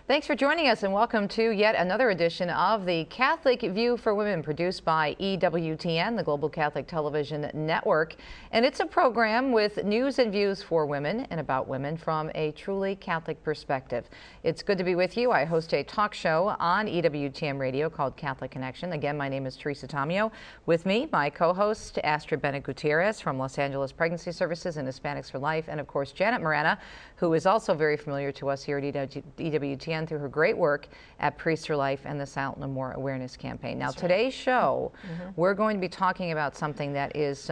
Thanks for joining us and welcome to yet another edition of the Catholic View for Women, produced by EWTN, the Global Catholic Television Network. And it's a program with news and views for women and about women from a truly Catholic perspective. It's good to be with you. I host a talk show on EWTN Radio called Catholic Connection. Again, my name is Teresa Tomeo. With me, my co-host, Astrid Bennett Gutierrez from Los Angeles Pregnancy Services and Hispanics for Life, and of course, Janet Morana, who is also very familiar to us here at EWTN through her great work at Priests for Life and the Silent No More Awareness Campaign. Now, today's show, we're going to be talking about something that is,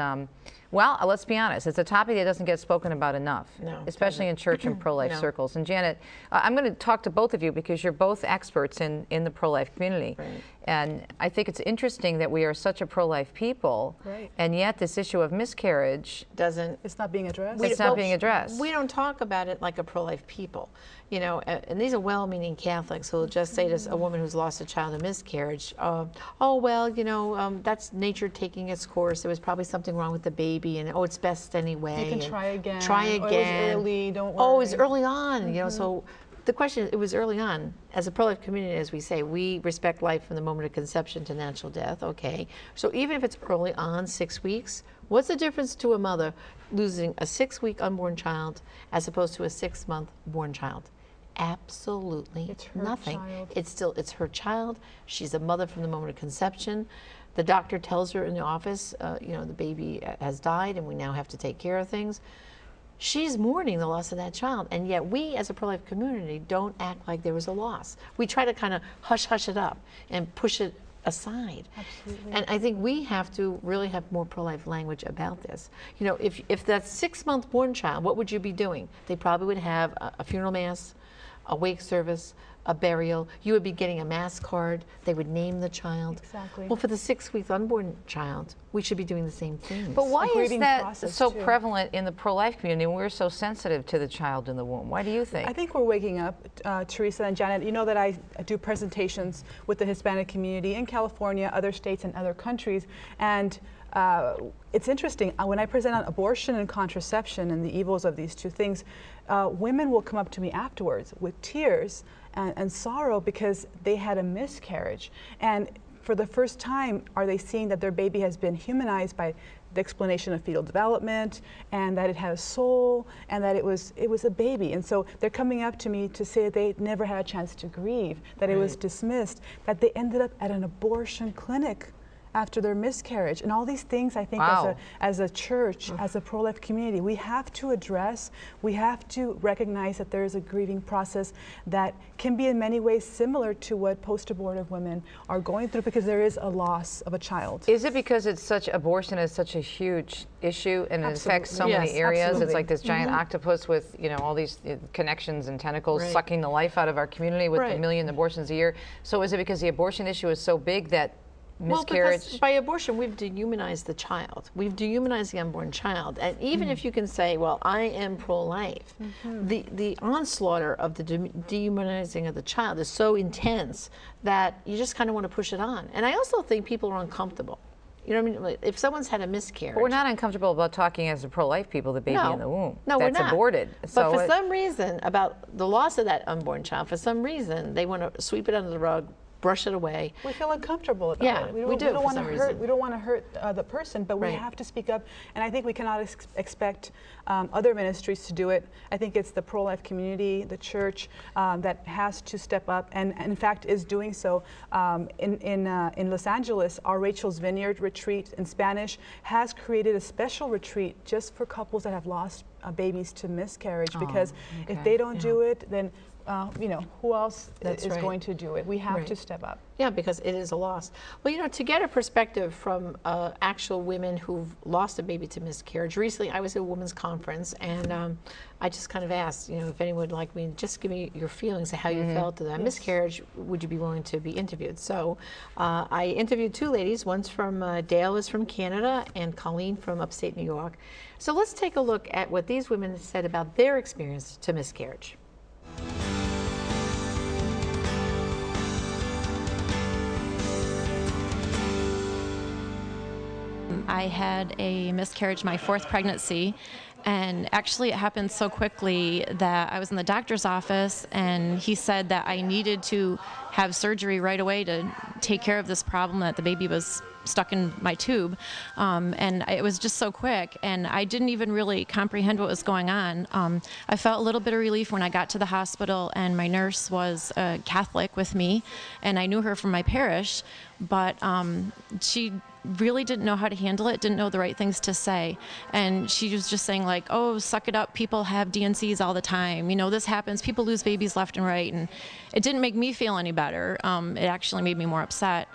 well, let's be honest, it's a topic that doesn't get spoken about enough, especially in church and pro-life circles. And Janet, I'm going to talk to both of you because you're both experts in the pro-life community. Right. And I think it's interesting that we are such a pro-life people, and yet this issue of miscarriage it's not being addressed. It's not being addressed. We don't talk about it like a pro-life people, you know. And these are well-meaning Catholics who will just say to a woman who's lost a child in miscarriage, "Oh well, you know, that's nature taking its course. There was probably something wrong with the baby, and oh, it's best anyway. You can try again. Try again. Oh, it was early. Don't worry. Oh, it was early on. You know, so." The question, it was early on. As a pro-life community, as we say, we respect life from the moment of conception to natural death, okay? So even if it's early on, 6 weeks, what's the difference to a mother losing a 6-week unborn child as opposed to a 6-month born child? Absolutely nothing. It's her child. She's a mother from the moment of conception. The doctor tells her in the office, you know, the baby has died and we now have to take care of things. She's mourning the loss of that child, and yet we as a pro-life community don't act like there was a loss. We try to kind of hush it up and push it aside. Absolutely. And I think we have to really have more pro-life language about this. You know, if that 6-month born child, what would you be doing? They probably would have a funeral mass, a wake service, a burial. You would be getting a mass card. They would name the child. Exactly. Well, for the 6-week unborn child, we should be doing the same things. But why is that so prevalent in the pro-life community and we're so sensitive to the child in the womb? Why do you think? I think we're waking up, Teresa and Janet. You know that I do presentations with the Hispanic community in California, other states, and other countries. And it's interesting, when I present on abortion and contraception and the evils of these two things, women will come up to me afterwards with tears and sorrow because they had a miscarriage. And for the first time, are they seeing that their baby has been humanized by the explanation of fetal development, and that it had a soul, and that it was a baby. And so they're coming up to me to say that they never had a chance to grieve, that it was dismissed, that they ended up at an abortion clinic after their miscarriage. And all these things, I think, as a church, as a pro-life community, we have to address, we have to recognize that there is a grieving process that can be in many ways similar to what post-abortive women are going through, because there is a loss of a child. Is it because abortion is such a huge issue and it affects so many areas? It's like this giant octopus with, you know, all these connections and tentacles sucking the life out of our community with a million abortions a year. So is it because the abortion issue is so big that miscarriage? Well, because by abortion, we've dehumanized the child. We've dehumanized the unborn child. And even if you can say, well, I am pro-life, the onslaught of the dehumanizing of the child is so intense that you just kind of want to push it on. And I also think people are uncomfortable. You know what I mean? If someone's had a miscarriage. But we're not uncomfortable about talking as a pro-life people, the baby in the womb. No, we're not. That's aborted. But for some reason, about the loss of that unborn child, for some reason, they want to sweep it under the rug, brush it away. We feel uncomfortable about it. We don't want to hurt. We don't want to hurt the person, but we have to speak up. And I think we cannot expect other ministries to do it. I think it's the pro-life community, the church, that has to step up, and in fact is doing so. In Los Angeles, our Rachel's Vineyard retreat in Spanish has created a special retreat just for couples that have lost babies to miscarriage, because if they don't do it, then you know, who else is going to do it? We have to step up. Yeah, because it is a loss. Well, you know, to get a perspective from actual women who've lost a baby to miscarriage, recently I was at a women's conference, and I just kind of asked, you know, if anyone would like me, just give me your feelings of how you felt of that miscarriage. Would you be willing to be interviewed? So I interviewed two ladies. One's from, Dale is from Canada, and Colleen from upstate New York. So let's take a look at what these women said about their experience to miscarriage. I had a miscarriage, my 4th pregnancy, And actually, it happened so quickly that I was in the doctor's office, and he said that I needed to have surgery right away to take care of this problem that the baby was stuck in my tube. And it was just so quick, and I didn't even really comprehend what was going on. I felt a little bit of relief when I got to the hospital, and my nurse was Catholic with me, and I knew her from my parish, but she really didn't know how to handle it, didn't know the right things to say. And she was just saying like, oh, suck it up, people have DNCs all the time. You know, this happens, people lose babies left and right. And it didn't make me feel any better. It actually made me more upset.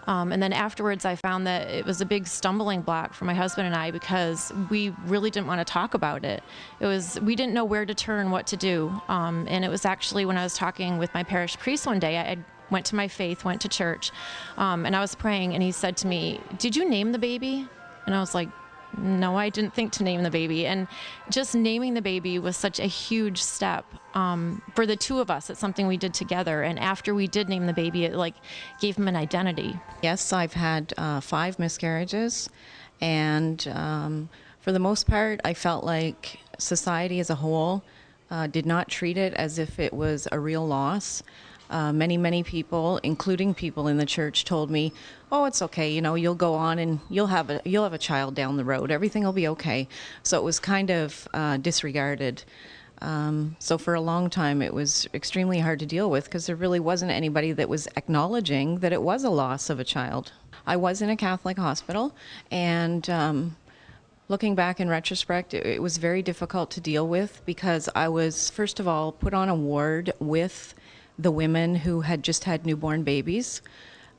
And then afterwards, I found that it was a big stumbling block for my husband and I, because we really didn't want to talk about it. We didn't know where to turn, what to do. And it was actually when I was talking with my parish priest one day, I went to my faith, went to church, and I was praying, and he said to me, "Did you name the baby?" And I was like, no, I didn't think to name the baby. And just naming the baby was such a huge step for the two of us. It's something we did together. And after we did name the baby, it like gave him an identity. Yes, I've had 5 miscarriages. And for the most part, I felt like society as a whole did not treat it as if it was a real loss. Many people, including people in the church, told me, "Oh, it's okay. You know, you'll go on and you'll have a child down the road. Everything will be okay." So it was kind of disregarded. So for a long time, it was extremely hard to deal with, because there really wasn't anybody that was acknowledging that it was a loss of a child. I was in a Catholic hospital, and looking back in retrospect, it was very difficult to deal with, because I was, first of all, put on a ward with the women who had just had newborn babies.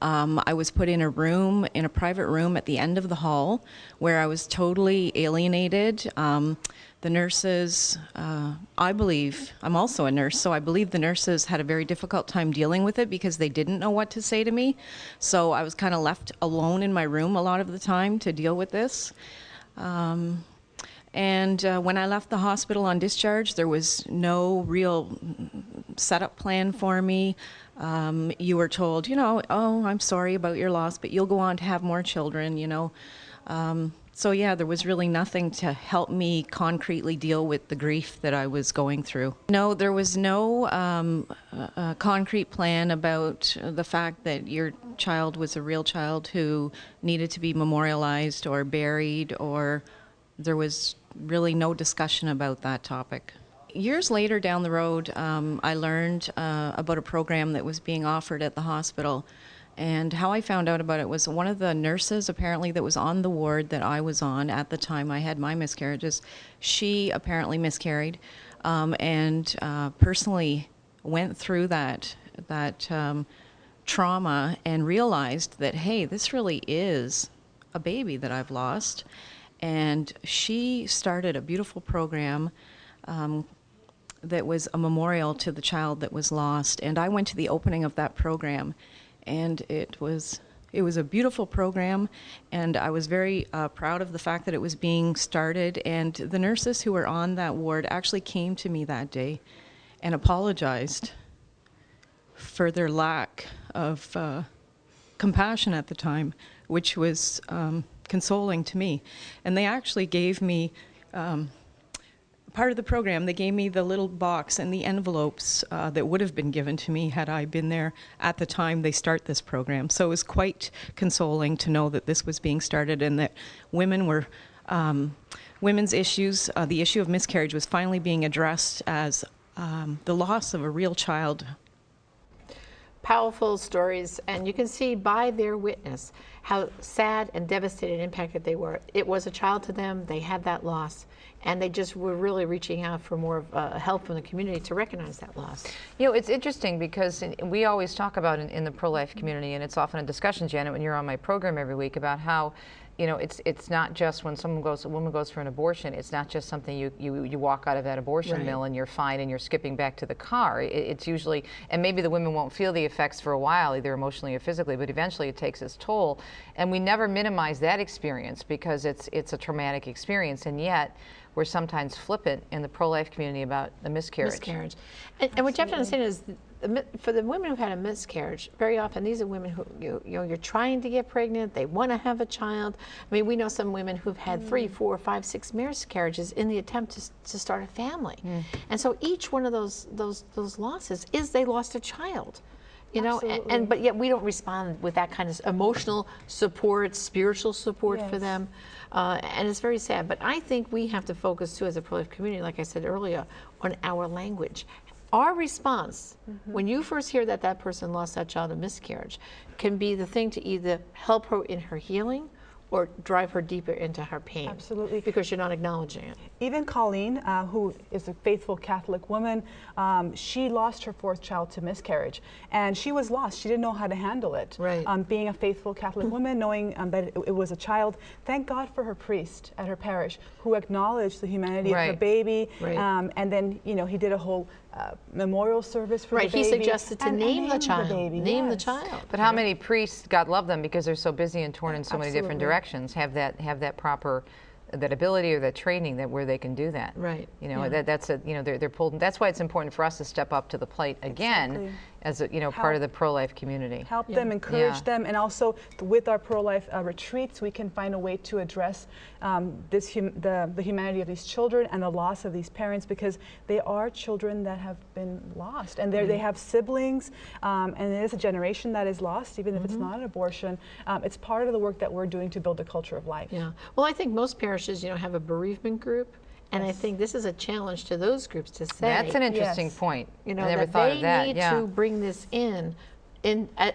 I was put in a private room at the end of the hall, where I was totally alienated. The nurses, I believe, I'm also a nurse, so I believe the nurses had a very difficult time dealing with it, because they didn't know what to say to me. So I was kind of left alone in my room a lot of the time to deal with this. And when I left the hospital on discharge, there was no real setup plan for me. You were told, you know, "Oh, I'm sorry about your loss, but you'll go on to have more children," you know. So yeah, there was really nothing to help me concretely deal with the grief that I was going through. No, there was no concrete plan about the fact that your child was a real child who needed to be memorialized or buried, or there was really no discussion about that topic. Years later down the road, I learned about a program that was being offered at the hospital. And how I found out about it was one of the nurses, apparently, that was on the ward that I was on at the time I had my miscarriages. She apparently miscarried, and personally went through that trauma and realized that, hey, this really is a baby that I've lost. And she started a beautiful program that was a memorial to the child that was lost. And I went to the opening of that program, and it was a beautiful program, and I was very proud of the fact that it was being started. And the nurses who were on that ward actually came to me that day and apologized for their lack of compassion at the time, which was consoling to me. And they actually gave me part of the program. They gave me the little box and the envelopes that would have been given to me had I been there at the time they start this program. So it was quite consoling to know that this was being started, and that women's issues, the issue of miscarriage, was finally being addressed as the loss of a real child. Powerful stories, and you can see by their witness how sad and devastated and impacted they were. It was a child to them, they had that loss, and they just were really reaching out for more help from the community to recognize that loss. You know, it's interesting because we always talk about in the pro-life community, and it's often a discussion, Janet, when you're on my program every week, about how, you know, it's not just when a woman goes for an abortion, it's not just something you walk out of that abortion mill and you're fine and you're skipping back to the car. It's usually, and maybe the women won't feel the effects for a while, either emotionally or physically, but eventually it takes its toll. And we never minimize that experience because it's a traumatic experience. And yet, we're sometimes flippant in the pro-life community about a miscarriage. Miscarriage. And what you have to understand is, for the women who've had a miscarriage, very often these are women who, you're trying to get pregnant, they want to have a child. I mean, we know some women who've had 3, 4, 5, 6 miscarriages in the attempt to start a family. And so each one of those losses is they lost a child. You know, but yet we don't respond with that kind of emotional support, spiritual support for them, and it's very sad. But I think we have to focus too, as a pro-life community, like I said earlier, on our language. Our response, when you first hear that that person lost that child in miscarriage, can be the thing to either help her in her healing or drive her deeper into her pain. Absolutely. Because you're not acknowledging it. Even Colleen, who is a faithful Catholic woman, she lost her 4th child to miscarriage. And she was lost. She didn't know how to handle it. Right. Being a faithful Catholic woman, knowing that it was a child. Thank God for her priest at her parish who acknowledged the humanity of her baby. And then, you know, he did a whole memorial service for the baby. He suggested to name the child. Name the child. But how many priests, God love them, because they're so busy and torn in so many different directions, have that proper, that ability or that training that where they can do that. Right. You know, that's a, you know, they're pulled. That's why it's important for us to step up to the plate again as a, you know, part of the pro-life community. Help them, encourage them, and also with our pro-life retreats, we can find a way to address the humanity of these children and the loss of these parents, because they are children that have been lost, and they have siblings, and it is a generation that is lost, even if it's not an abortion. It's part of the work that we're doing to build a culture of life. Yeah. Well, I think most parishes, you know, have a berebment group. And I think this is a challenge to those groups to say. That's an interesting point. You know, I never thought of that. They need to bring this in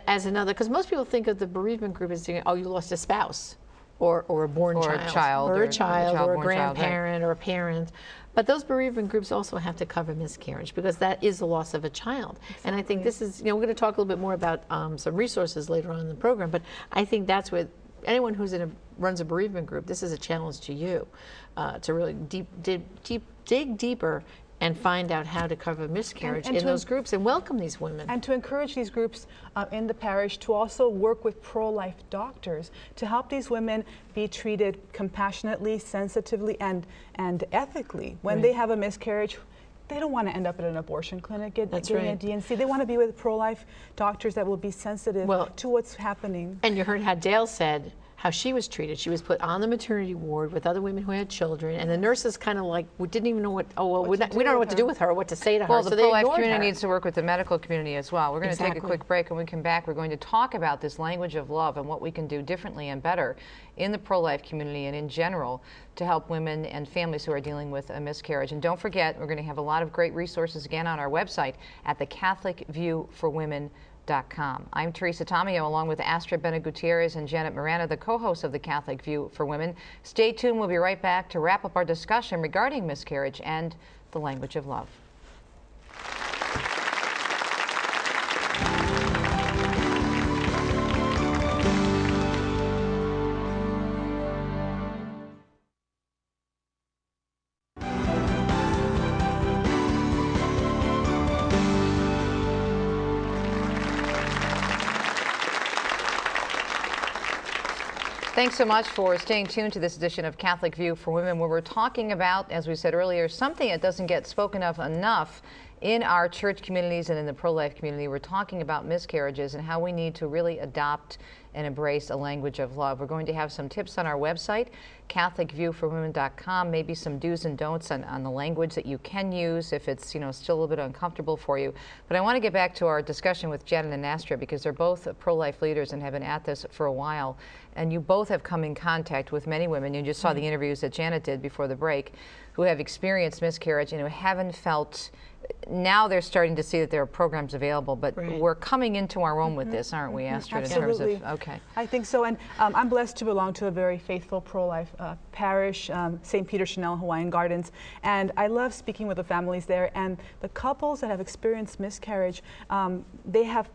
as another, because most people think of the bereavement group as saying, oh, you lost a spouse, or a born child, or a grandparent, or a parent. But those bereavement groups also have to cover miscarriage, because that is the loss of a child. And I think this is, you know, we're going to talk a little bit more about some resources later on in the program, but I think that's where anyone who's runs a bereavement group, this is a challenge to you, to really dig deeper and find out how to cover miscarriage in those groups and welcome these women. And to encourage these groups in the parish to also work with pro-life doctors to help these women be treated compassionately, sensitively, and ethically. When they have a miscarriage, they don't want to end up at an abortion clinic getting a D&C. They want to be with pro-life doctors that will be sensitive to what's happening. And you heard how Dale said how she was treated. She was put on the maternity ward with other women who had children, and the nurses kind of like didn't even know we don't know what to do with her or what to say to her. Well, the pro-life community needs to work with the medical community as well. We're going to take a quick break, and when we come back, we're going to talk about this language of love and what we can do differently and better in the pro-life community and in general to help women and families who are dealing with a miscarriage. And don't forget, we're going to have a lot of great resources again on our website at thecatholicviewforwomen.com. I'm Teresa Tomeo, along with Astrid Bennett-Gutierrez and Janet Miranda, the co-hosts of The Catholic View for Women. Stay tuned. We'll be right back to wrap up our discussion regarding miscarriage and the language of love. Thanks so much for staying tuned to this edition of Catholic View for Women, where we're talking about, as we said earlier, something that doesn't get spoken of enough in our church communities and in the pro-life community. We're talking about miscarriages and how we need to really adopt and embrace a language of love. We're going to have some tips on our website, CatholicViewForWomen.com, maybe some do's and don'ts on the language that you can use if it's, you know, still a little bit uncomfortable for you. But I want to get back to our discussion with Janet and Astrid, because they're both pro-life leaders and have been at this for a while. And you both have come in contact with many women. You just saw the interviews that Janet did before the break, who have experienced miscarriage and who haven't felt. Now they're starting to see that there are programs available, but we're coming into our own with this, aren't we, Astrid? Absolutely. In terms of, okay. I think so, and I'm blessed to belong to a very faithful pro-life parish, St. Peter Chanel Hawaiian Gardens, and I love speaking with the families there, and the couples that have experienced miscarriage, they have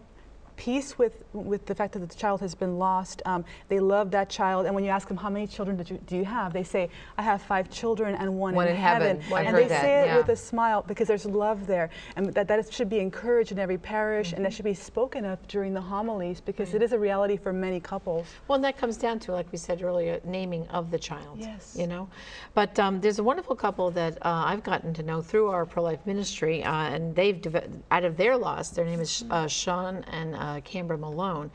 peace with the fact that the child has been lost. They love that child, and when you ask them how many children do you have, they say, I have 5 children and one in heaven. And they say it with a smile because there's love there, and that should be encouraged in every parish, and that should be spoken of during the homilies, because it is a reality for many couples. Well, and that comes down to, like we said earlier, naming of the child. Yes. You know, but there's a wonderful couple that I've gotten to know through our pro-life ministry, and they've out of their loss, their name is Sean and Canberra Malone,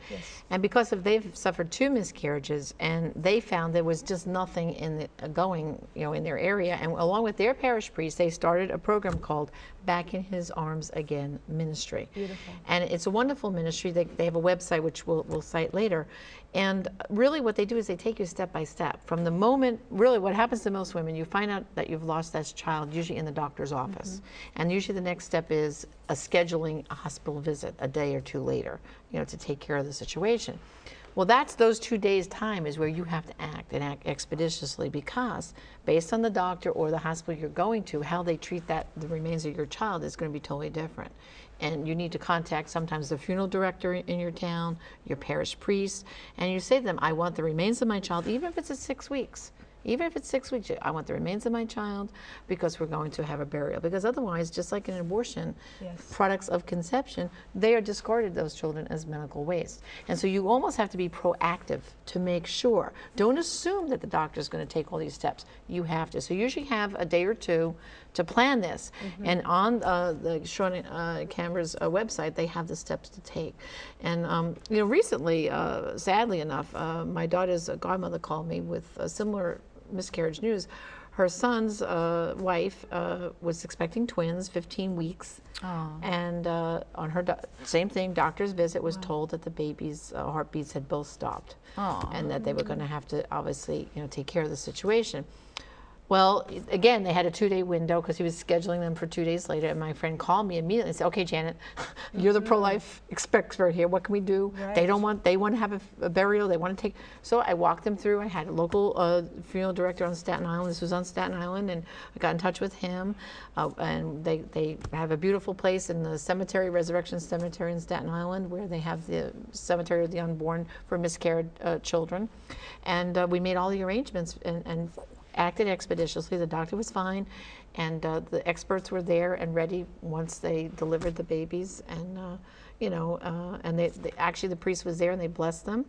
and because they've suffered 2 miscarriages, and they found there was just nothing in in their area, and along with their parish priest, they started a program called Back in His Arms Again Ministry. Beautiful. And it's a wonderful ministry. They have a website which we'll cite later. And really what they do is they take you step by step. From the moment, really what happens to most women, you find out that you've lost that child, usually in the doctor's office. And usually the next step is scheduling a hospital visit a day or 2 later, to take care of the situation. Well, those 2 days' time is where you have to act, and act expeditiously, because based on the doctor or the hospital you're going to, how they treat the remains of your child is going to be totally different. And you need to contact sometimes the funeral director in your town, your parish priest, and you say to them, I want the remains of my child, even if it's at 6 weeks. Even if it's 6 weeks, I want the remains of my child, because we're going to have a burial. Because otherwise, just like in abortion, products of conception, they are discarded, those children, as medical waste. And so you almost have to be proactive to make sure. Don't assume that the doctor is going to take all these steps. You have to. So you usually have a day or 2 to plan this. And on the Sean Canberra's website, they have the steps to take. And recently, sadly enough, my daughter's godmother called me with a similar miscarriage news. Her son's wife was expecting twins, 15 weeks, and on her same thing, doctor's visit, was told that the baby's heartbeats had both stopped, and that they were going to have to obviously take care of the situation. Well, again, they had a 2-day window because he was scheduling them for 2 days later, and my friend called me immediately and said, okay, Janet, you're the pro-life expert here. What can we do? Right. They want to have a burial. They want to take. So I walked them through. I had a local funeral director on Staten Island. This was on Staten Island, and I got in touch with him. And they have a beautiful place in the cemetery, Resurrection Cemetery in Staten Island, where they have the cemetery of the unborn for miscarried children. And we made all the arrangements and acted expeditiously. The doctor was fine, and the experts were there and ready once they delivered the babies, and and they actually, the priest was there and they blessed them,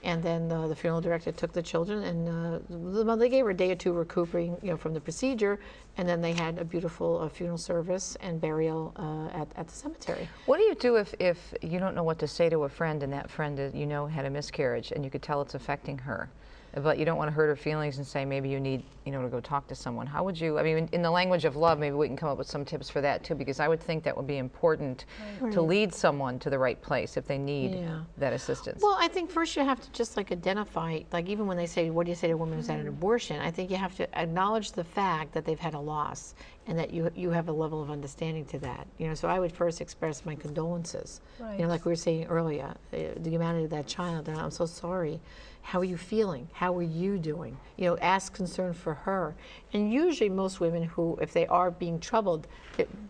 and then the funeral director took the children, and they gave her a day or 2 recuperating from the procedure, and then they had a beautiful funeral service and burial at the cemetery. What do you do if you don't know what to say to a friend, and that friend had a miscarriage, and you could tell it's affecting her, but you don't want to hurt her feelings and say maybe you need to go talk to someone? How would you, I mean, in the language of love, maybe we can come up with some tips for that too, because I would think that would be important to lead someone to the right place if they need that assistance. Well, I think first you have to just identify, even when they say, what do you say to a woman who's had an abortion, I think you have to acknowledge the fact that they've had a loss, and that you have a level of understanding to that. So I would first express my condolences. Like we were saying earlier, the humanity of that child, and I'm so sorry. How are you feeling? How are you doing? Ask concern for her. And usually most women who, if they are being troubled,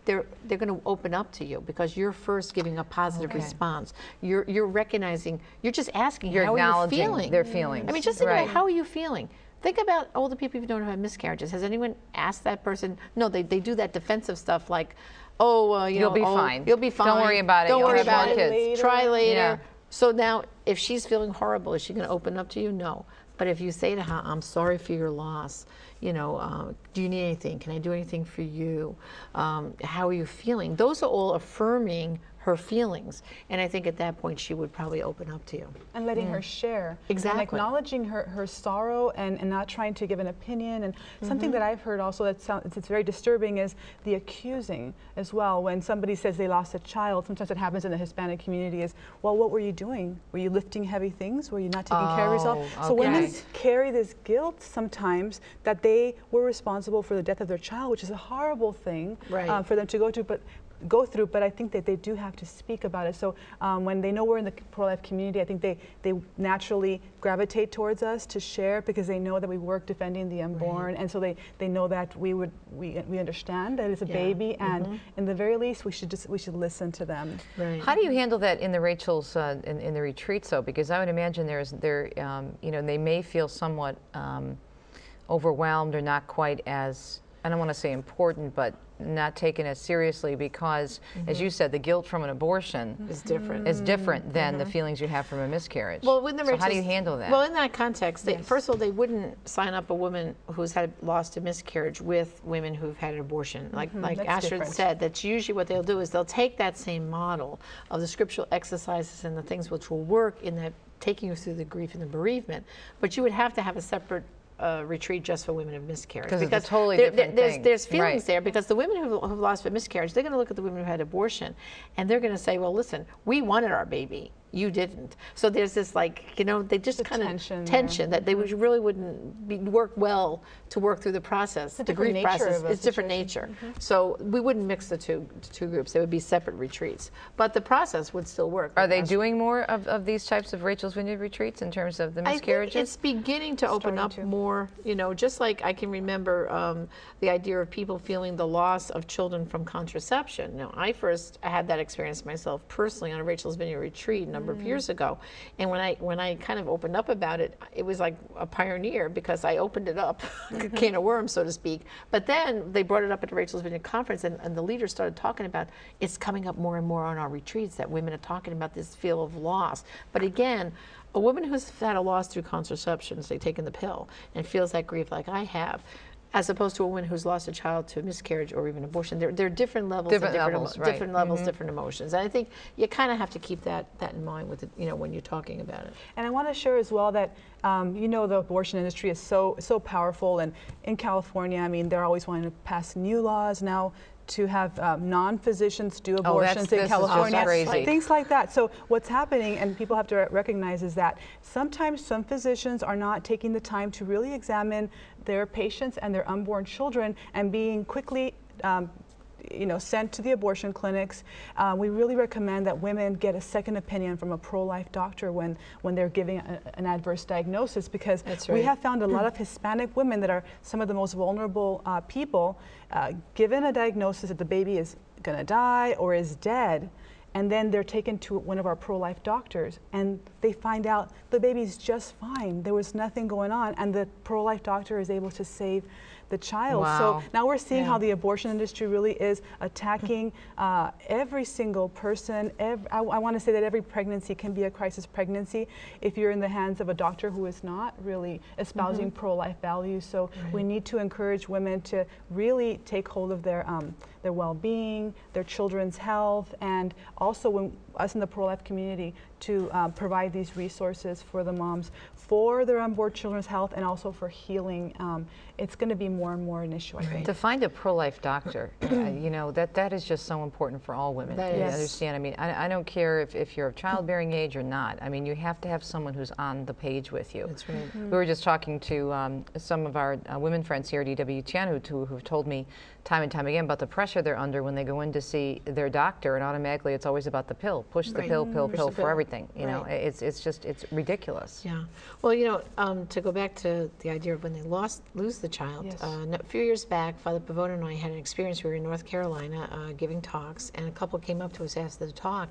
they're going to open up to you, because you're first giving a positive response. You're recognizing, you're just asking, how are you feeling? Their feelings. I mean, just think about, how are you feeling? Think about all the people you've known who have miscarriages. Has anyone asked that person? No, they do that defensive stuff like, you'll be fine. You'll be fine. Don't worry about it. Don't worry about it. Kids. Try later. Yeah. So now, if she's feeling horrible, is she going to open up to you? No. But if you say to her, I'm sorry for your loss, do you need anything? Can I do anything for you? How are you feeling? Those are all affirming her feelings, and I think at that point she would probably open up to you. And letting her share. Exactly. And acknowledging her sorrow, and not trying to give an opinion. And something that I've heard also it's very disturbing is the accusing as well. When somebody says they lost a child, sometimes it happens in the Hispanic community is, well, what were you doing? Were you lifting heavy things? Were you not taking care of yourself? So women carry this guilt sometimes that they were responsible for the death of their child, which is a horrible thing for them to go through, but I think that they do have have to speak about it. So when they know we're in the pro-life community, I think they naturally gravitate towards us to share, because they know that we work defending the unborn, and so they know that we understand that it's a baby, and in the very least we should listen to them. Right. How do you handle that in the Rachel's in the retreats though? Because I would imagine you know, they may feel somewhat overwhelmed or not quite as, I don't want to say important, but not taken as seriously, because, as you said, the guilt from an abortion is different. Is different than the feelings you have from a miscarriage. Well, when the so how do you handle that? Well, in that context, first of all, they wouldn't sign up a woman who's lost a miscarriage with women who've had an abortion. Like Astrid said, that's usually what they'll do, is they'll take that same model of the scriptural exercises and the things which will work in that, taking you through the grief and the bereavement, but you would have to have a separate retreat just for women of miscarriage, because it's a totally different thing. There's feelings there, because the women who've lost a miscarriage, they're going to look at the women who had abortion, and they're going to say, well, listen, we wanted our baby, you didn't. So there's this, like, you know, they just kind of tension that they really wouldn't work well to work through the process, the grief process. It's different nature. So we wouldn't mix the two groups. They would be separate retreats, but the process would still work. Are they doing more of these types of Rachel's Vineyard retreats in terms of the miscarriages? I think it's beginning to open up more, you know, just like I can remember the idea of people feeling the loss of children from contraception. Now, I had that experience myself personally on a Rachel's Vineyard retreat a number of years ago, and when I kind of opened up about it, it was like a pioneer, because I opened it up, a can of worms, so to speak. But then they brought it up at the Rachel's Vineyard conference, and the leaders started talking about it's coming up more and more on our retreats, that women are talking about this feel of loss. But again, a woman who's had a loss through contraception, say taking the pill, and feels that grief like I have, as opposed to a woman who's lost a child to a miscarriage or even abortion. There are different levels, different emotions. And I think you kind of have to keep that in mind with it, you know, when you're talking about it. And I want to share as well that you know, the abortion industry is so powerful, and in California, I mean, they're always wanting to pass new laws now to have non-physicians do abortions in California, things like that. So what's happening, and people have to recognize, is that sometimes some physicians are not taking the time to really examine their patients and their unborn children, and being quickly you know, sent to the abortion clinics. We really recommend that women get a second opinion from a pro-life doctor when they're giving an adverse diagnosis, because we have found a lot of Hispanic women that are some of the most vulnerable people, given a diagnosis that the baby is going to die or is dead, and then they're taken to one of our pro-life doctors, and they find out the baby's just fine. There was nothing going on, and the pro-life doctor is able to save the child. Wow. So now we're seeing how the abortion industry really is attacking every single person. I want to say that every pregnancy can be a crisis pregnancy if you're in the hands of a doctor who is not really espousing pro-life values. So we need to encourage women to really take hold of their well-being, their children's health, and also us in the pro-life community to provide these resources for the moms for their unborn children's health, and also for healing. It's going to be more and more an issue, I think. To find a pro-life doctor, you know, that is just so important for all women. You understand? I mean, I don't care if you're of childbearing age or not. I mean, you have to have someone who's on the page with you. That's right. We were just talking to some of our women friends here at EWTN who've told me time and time again about the pressure they're under when they go in to see their doctor, and automatically it's always about the pill. Push the pill for everything. You know, it's ridiculous. Yeah. Well, you know, to go back to the idea of when they lose the child, a few years back, Father Pavone and I had an experience. We were in North Carolina giving talks, and a couple came up to us after the talk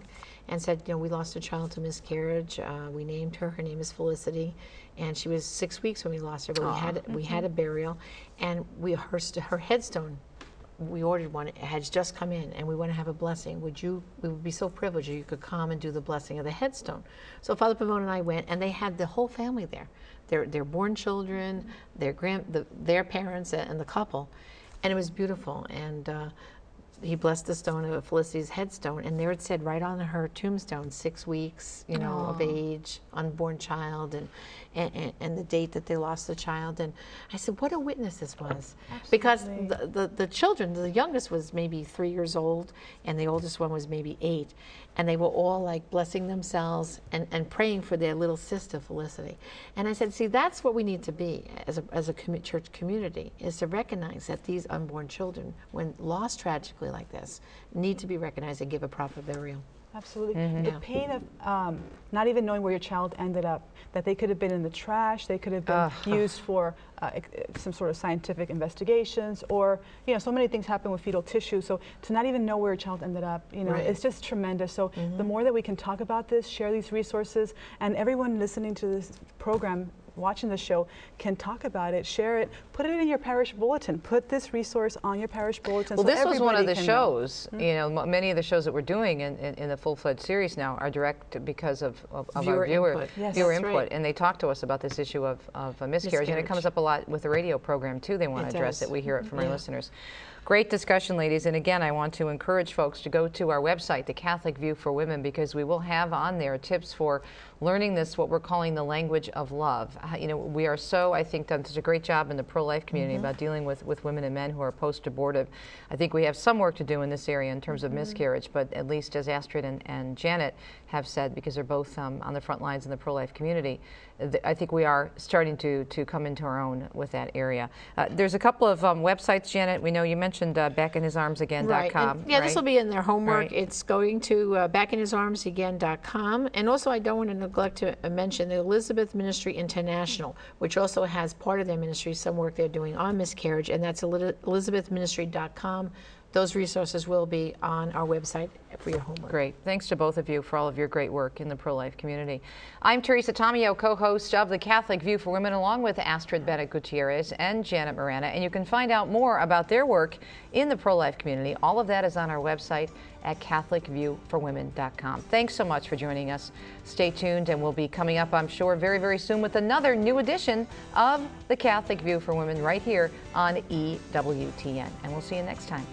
and said, you know, we lost a child to miscarriage. We named her. Her name is Felicity, and she was 6 weeks when we lost her. But we had a burial, and her headstone. We ordered one. It had just come in, and we want to have a blessing. We would be so privileged if you could come and do the blessing of the headstone. So Father Pavone and I went, and they had the whole family there, their born children, their parents, and the couple, and it was beautiful. And he blessed the stone of Felicity's headstone, and there it said right on her tombstone, 6 weeks, you know, of age, unborn child, and the date that they lost the child. And I said, what a witness this was. Absolutely. Because the children, the youngest was maybe 3 years old, and the oldest one was maybe 8. And they were all like blessing themselves and praying for their little sister, Felicity. And I said, see, that's what we need to be as a church community, is to recognize that these unborn children, when lost tragically like this need to be recognized and give a proper burial. Absolutely. The pain of not even knowing where your child ended up, that they could have been in the trash, they could have been used for some sort of scientific investigations, or, you know, so many things happen with fetal tissue. So to not even know where your child ended up, you know, it's just tremendous. So the more that we can talk about this, share these resources, and everyone listening to this program, watching the show, can talk about it, share it, put it in your parish bulletin, put this resource on your parish bulletin. Well, so this was one of the can shows, you know, many of the shows that we're doing in the full-fledged series now are direct because of Viewer our viewer input. Yes. viewer That's input. right. And they talk to us about this issue of miscarriage, and it comes up a lot with the radio program too. They want It to address does. it. We hear it from our Yeah. listeners. Great discussion, ladies. And again, I want to encourage folks to go to our website, The Catholic View for Women, because we will have on there tips for learning this, what we're calling the language of love. You know, we are so, I think, done such a great job in the pro-life community about dealing with women and men who are post-abortive. I think we have some work to do in this area in terms of miscarriage, but at least as Astrid and Janet have said, because they're both on the front lines in the pro-life community, I think we are starting to come into our own with that area. There's a couple of websites, Janet. We know you mentioned backinhisarmsagain.com. Right. And, yeah, this will be in their homework. Right. It's going to backinhisarmsagain.com. And also, I don't want to neglect to mention the Elizabeth Ministry International, which also has part of their ministry, some work they're doing on miscarriage, and that's elizabethministry.com. Those resources will be on our website for your homework. Great. Thanks to both of you for all of your great work in the pro-life community. I'm Teresa Tomeo, co-host of The Catholic View for Women, along with Astrid Bennett Gutierrez and Janet Marana. And you can find out more about their work in the pro-life community. All of that is on our website at CatholicViewForWomen.com. Thanks so much for joining us. Stay tuned, and we'll be coming up, I'm sure, very, very soon with another new edition of The Catholic View for Women right here on EWTN. And we'll see you next time.